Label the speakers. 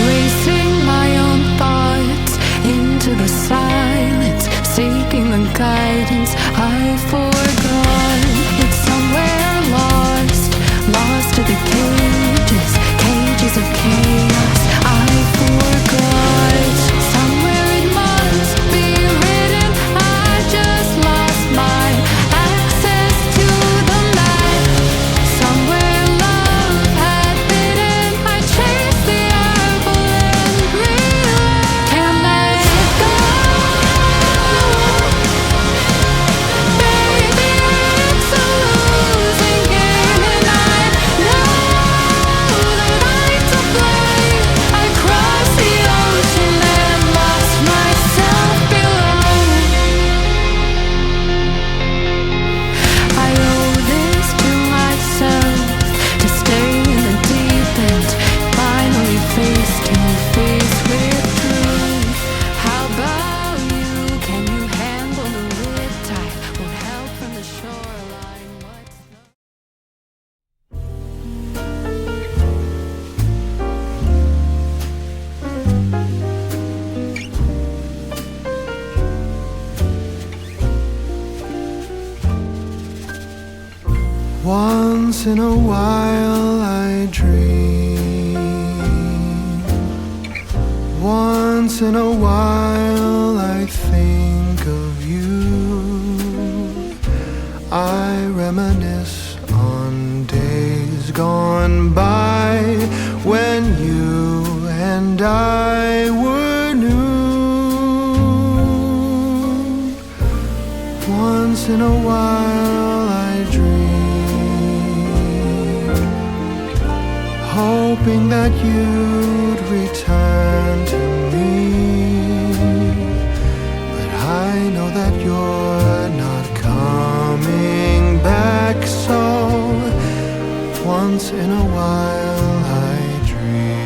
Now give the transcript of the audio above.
Speaker 1: Racing my own thoughts into the silence, seeking the guidance I forgot. It's somewhere lost, lost to the cages, cages of chaos I forgot. Somewhere it must be written, I just lost my access to the map. Somewhere love had bitten, I chased the apple and realized can't let it go. Baby, it's a losing game, and I know that I'm to blame. I crossed the ocean and lost myself below. I owe this to myself to stay in the deep end, finally face to face with truth. How about you? Can you handle the riptide? Won't help from the shoreline. What's the
Speaker 2: Once in a while I dream. Once in a while I think of you. I reminisce on days gone by when you and I were new. Once in a while I dream, hoping that you'd return to me. But I know that you're not coming back, so once in a while I dream.